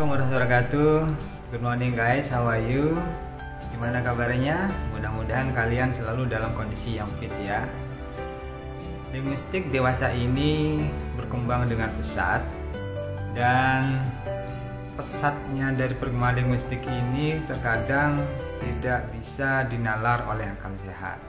Assalamualaikum warahmatullahi wabarakatuh. Good morning guys, how are you? Gimana kabarnya? Mudah-mudahan kalian selalu dalam kondisi yang fit ya. Linguistik dewasa ini berkembang dengan pesat, dan pesatnya dari perkembangan linguistik ini terkadang tidak bisa dinalar oleh akal sehat.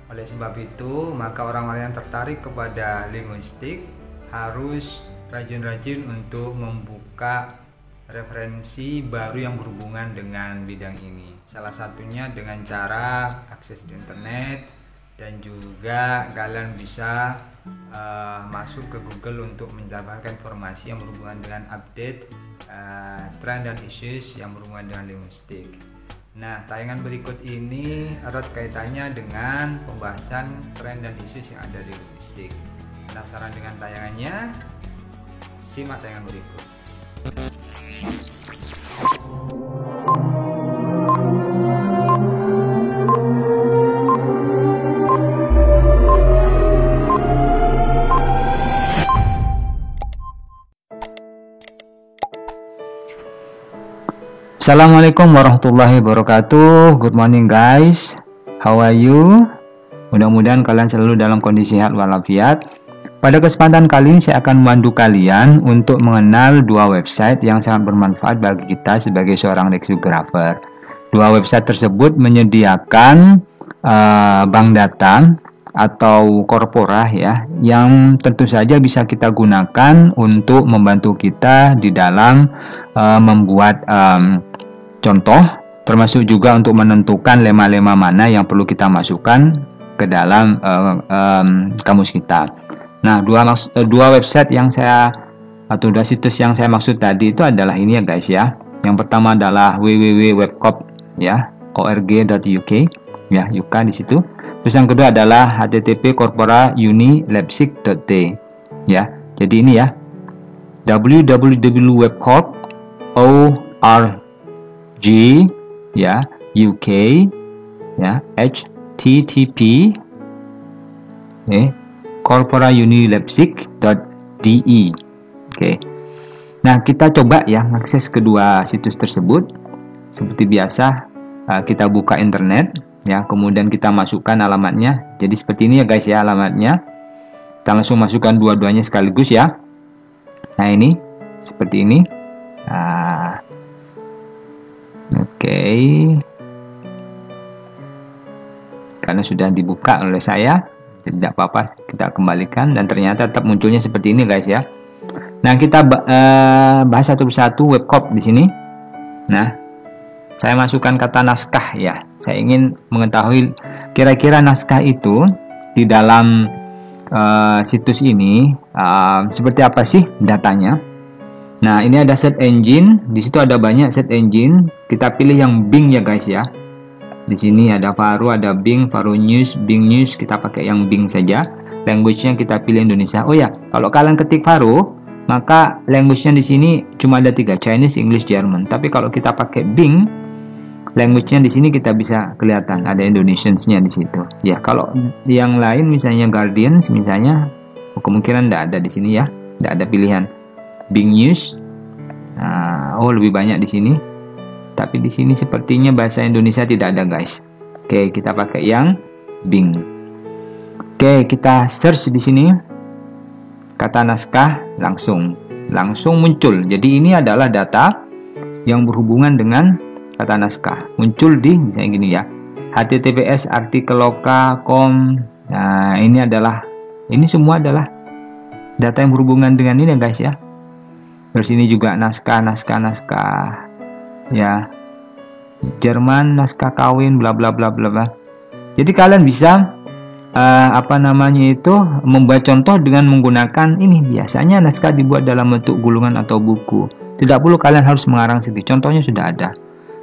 Oleh sebab itu, maka orang-orang yang tertarik kepada linguistik harus rajin-rajin untuk membuka referensi baru yang berhubungan dengan bidang ini. Salah satunya dengan cara akses di internet, dan juga kalian bisa masuk ke Google untuk mendapatkan informasi yang berhubungan dengan update tren dan issues yang berhubungan dengan linguistik. Nah, tayangan berikut ini erat kaitannya dengan pembahasan tren dan issues yang ada di linguistik. Penasaran dengan tayangannya? Simak tayangan berikut. Assalamualaikum warahmatullahi wabarakatuh. Good morning guys, how are you? Mudah-mudahan kalian selalu dalam kondisi sehat walafiat. Pada kesempatan kali ini saya akan membantu kalian untuk mengenal dua website yang sangat bermanfaat bagi kita sebagai seorang lexicographer. Dua website tersebut menyediakan bank data atau korpora ya, yang tentu saja bisa kita gunakan untuk membantu kita di dalam membuat contoh, termasuk juga untuk menentukan lema-lema mana yang perlu kita masukkan ke dalam kamus kita. Nah, dua website yang saya atau dua situs yang saya maksud tadi itu adalah ini ya guys ya. Yang pertama adalah www.webcop ya, org.uk ya, UK di situ. Terus yang kedua adalah http://corpora-uni-leipzig.t ya. Jadi ini ya, www.webcop.org ya, UK ya, http corpora-uni-leipzig.de. Oke. Nah, kita coba ya mengakses kedua situs tersebut. Seperti biasa, kita buka internet ya, kemudian kita masukkan alamatnya. Jadi seperti ini ya guys ya alamatnya. Kita langsung masukkan dua-duanya sekaligus ya. Nah, ini seperti ini. Nah, oke. Karena sudah dibuka oleh saya, tidak apa-apa, kita kembalikan, dan ternyata tetap munculnya seperti ini guys ya. Nah, kita bahas satu persatu webcop di sini. Nah, saya masukkan kata naskah ya. Saya ingin mengetahui kira-kira naskah itu di dalam situs ini seperti apa sih datanya. Nah, ini ada search engine, di situ ada banyak search engine. Kita pilih yang Bing ya guys ya. Di sini ada Faro, ada Bing, Faro News, Bing News. Kita pakai yang Bing saja. Language-nya kita pilih Indonesia. Oh ya, kalau kalian ketik Faro, maka language-nya di sini cuma ada 3, Chinese, English, German. Tapi kalau kita pakai Bing, language-nya di sini kita bisa kelihatan ada Indonesians-nya di situ. Ya, kalau yang lain misalnya Guardians misalnya, kemungkinan tidak ada di sini ya. Tidak ada pilihan Bing News. Nah, lebih banyak di sini. Tapi di sini sepertinya bahasa Indonesia tidak ada guys. Oke, kita pakai yang Bing. Oke, kita search di sini kata naskah, langsung muncul. Jadi ini adalah data yang berhubungan dengan kata naskah. Muncul di misalnya gini ya, https artikeloka.com. Nah, ini semua adalah data yang berhubungan dengan ini ya guys ya. Terus ini juga naskah ya, Jerman, naskah kawin, bla bla bla bla bla. Jadi kalian bisa membuat contoh dengan menggunakan ini. Biasanya naskah dibuat dalam bentuk gulungan atau buku. Tidak perlu kalian harus mengarang sendiri. Contohnya sudah ada.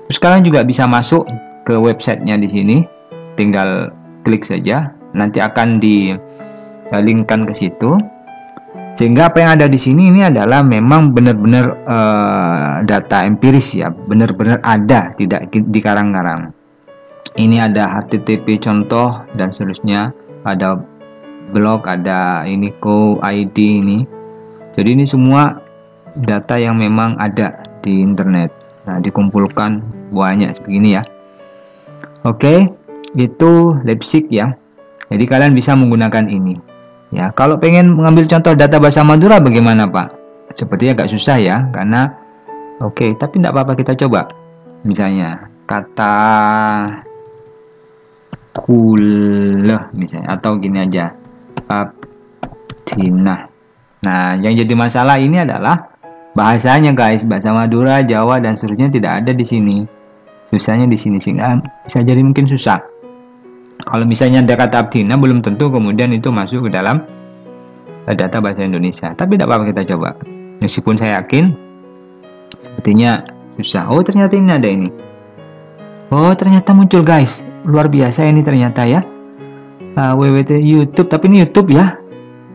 Terus kalian juga bisa masuk ke websitenya di sini. Tinggal klik saja. Nanti akan di-linkkan ke situ. Sehingga apa yang ada di sini ini adalah memang benar-benar data empiris ya, benar-benar ada, tidak dikarang-karang. Ini ada HTTP contoh dan seterusnya, ada blog, ada ini ID ini. Jadi ini semua data yang memang ada di internet. Nah, dikumpulkan banyak begini ya. Oke, itu Leipzig ya. Jadi kalian bisa menggunakan ini. Ya, kalau pengen mengambil contoh data bahasa Madura bagaimana, Pak? Sepertinya agak susah ya, karena oke, tapi tidak apa-apa, kita coba. Misalnya kata kuleh misalnya, atau gini aja, Abdinah. Nah, yang jadi masalah ini adalah bahasanya guys, bahasa Madura, Jawa dan seterusnya tidak ada di sini. Susahnya di sini, sehingga bisa jadi mungkin susah. Kalau misalnya ada kata Abdinah, belum tentu kemudian itu masuk ke dalam data bahasa Indonesia. Tapi tidak apa-apa, kita coba. Meskipun saya yakin sepertinya susah. Oh, ternyata ini ada ini. Oh, ternyata muncul guys. Luar biasa ini ternyata ya. WWT YouTube, tapi ini YouTube ya.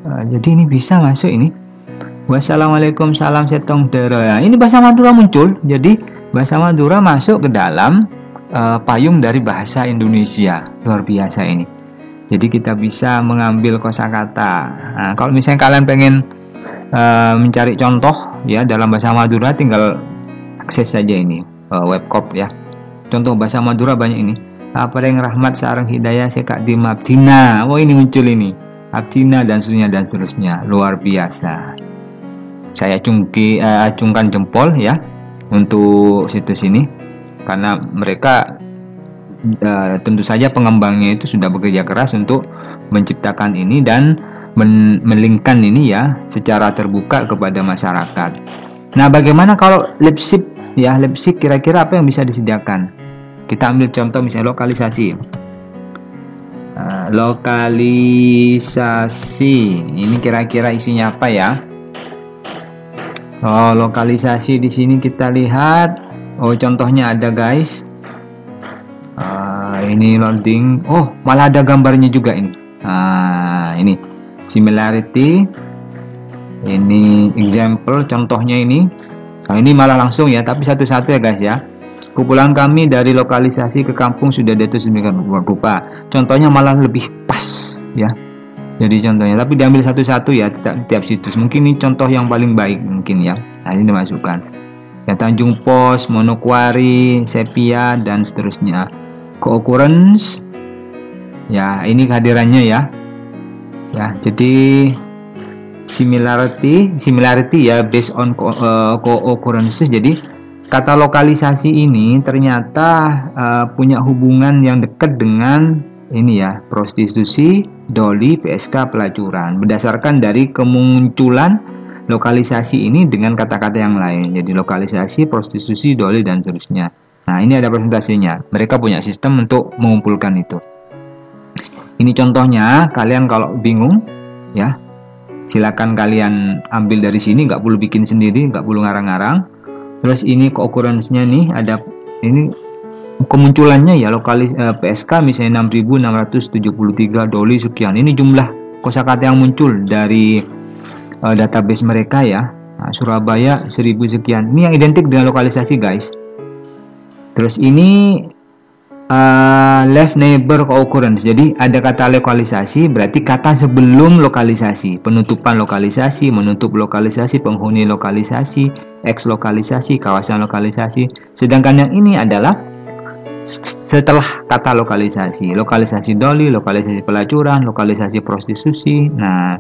Jadi ini bisa masuk ini. Wassalamualaikum, salam setong dero. Ya, ini bahasa Madura muncul. Jadi bahasa Madura masuk ke dalam payung dari bahasa Indonesia. Luar biasa ini. Jadi kita bisa mengambil kosakata. Nah, kalau misalnya kalian pengen mencari contoh ya dalam bahasa Madura, tinggal akses saja ini webcop ya. Contoh bahasa Madura banyak ini. Apareng rahmat sareng hidayah sekak dim Abdina. Oh, ini muncul ini. Abdina dan seterusnya. Luar biasa. Saya acungkan jempol ya untuk situs ini, karena mereka tentu saja pengembangnya itu sudah bekerja keras untuk menciptakan ini dan melingkan ini ya secara terbuka kepada masyarakat. Nah, bagaimana kalau Leipzig ya? Leipzig kira-kira apa yang bisa disediakan? Kita ambil contoh misalnya lokalisasi. Lokalisasi ini kira-kira isinya apa ya? Oh, lokalisasi di sini kita lihat. Oh, contohnya ada guys. Ini loading. Oh, malah ada gambarnya juga ini. Ini similarity. Ini example, contohnya ini. Nah, ini malah langsung ya, tapi satu-satu ya guys ya. Kepulangan kami dari lokalisasi ke kampung sudah diatur sedemikian rupa. Contohnya malah lebih pas ya. Jadi contohnya, tapi diambil satu-satu ya, tiap situs. Mungkin ini contoh yang paling baik mungkin ya. Nah, ini dimasukkan. Ya, Tanjung Pos, Monokwari, Sepia dan seterusnya. Co-occurrence. Ya, ini kehadirannya ya. Ya, jadi similarity ya based on co-occurrences. Jadi kata lokalisasi ini ternyata punya hubungan yang dekat dengan ini ya, prostitusi, doli, PSK, pelacuran, berdasarkan dari kemunculan lokalisasi ini dengan kata-kata yang lain. Jadi lokalisasi, prostitusi, doli dan seterusnya. Nah, ini ada presentasinya. Mereka punya sistem untuk mengumpulkan itu. Ini contohnya. Kalian kalau bingung ya, silakan kalian ambil dari sini, nggak perlu bikin sendiri, nggak perlu ngarang-ngarang. Terus ini co-occurrence-nya nih, ada ini kemunculannya ya, PSK misalnya 6.673, doli sekian. Ini jumlah kosakata yang muncul dari database mereka ya. Nah, Surabaya 1000 sekian. Ini yang identik dengan lokalisasi guys. Terus ini left neighbor co-occurrence. Jadi ada kata lokalisasi, berarti kata sebelum lokalisasi, penutupan lokalisasi, menutup lokalisasi, penghuni lokalisasi, X lokalisasi, kawasan lokalisasi. Sedangkan yang ini adalah setelah kata lokalisasi. Lokalisasi doli, lokalisasi pelacuran, lokalisasi prostitusi. Nah,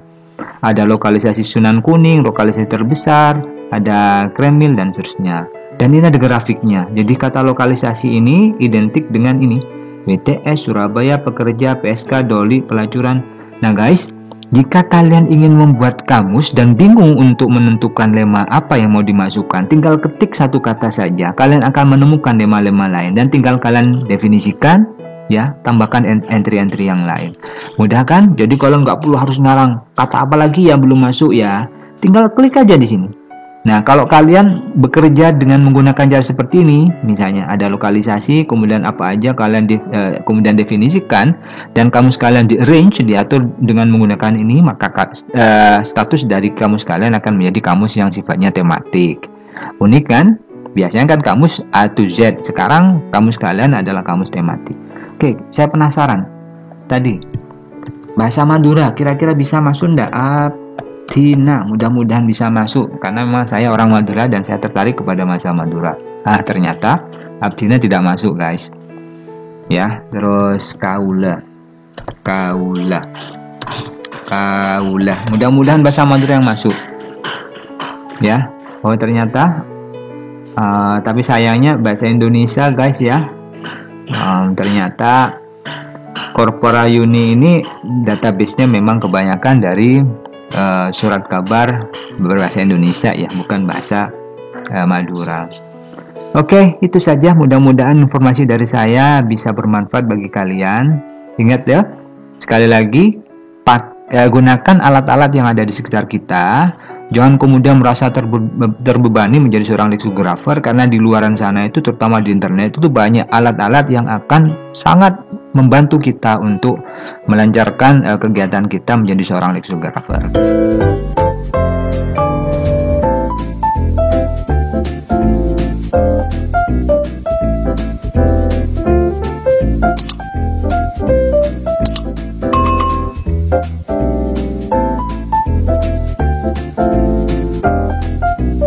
ada lokalisasi Sunan Kuning, lokalisasi terbesar, ada Kremlin dan seterusnya. Dan ini ada grafiknya. Jadi kata lokalisasi ini identik dengan ini, WTS, Surabaya, pekerja, PSK, doli, pelacuran. Nah guys, jika kalian ingin membuat kamus dan bingung untuk menentukan lema apa yang mau dimasukkan, tinggal ketik satu kata saja. Kalian akan menemukan lema-lema lain dan tinggal kalian definisikan ya, tambahkan entry-entry yang lain. Mudah kan? Jadi kalau nggak perlu harus ngarang kata apa lagi yang belum masuk ya, tinggal klik aja di sini. Nah, kalau kalian bekerja dengan menggunakan cara seperti ini, misalnya ada lokalisasi, kemudian apa aja kalian kemudian definisikan, dan kamus kalian di-arrange, diatur dengan menggunakan ini, maka status dari kamus kalian akan menjadi kamus yang sifatnya tematik. Unik kan? Biasanya kan kamus A to Z, sekarang kamus kalian adalah kamus tematik. Oke, saya penasaran. Tadi, bahasa Madura kira-kira bisa masuk enggak? Abdina, mudah-mudahan bisa masuk karena memang saya orang Madura dan saya tertarik kepada masalah Madura. Ternyata Abdina tidak masuk guys. Ya, terus kaula. Mudah-mudahan bahasa Madura yang masuk. Ya. Oh, ternyata tapi sayangnya bahasa Indonesia guys ya. Ternyata Corpora Uni ini database-nya memang kebanyakan dari surat kabar berbahasa Indonesia ya, bukan bahasa Madura. Oke, itu saja. Mudah-mudahan informasi dari saya bisa bermanfaat bagi kalian. Ingat ya, sekali lagi, gunakan alat-alat yang ada di sekitar kita. Jangan kemudian merasa terbebani menjadi seorang leksikografer, karena di luaran sana itu, terutama di internet itu banyak alat-alat yang akan sangat membantu kita untuk melancarkan kegiatan kita menjadi seorang leksikografer.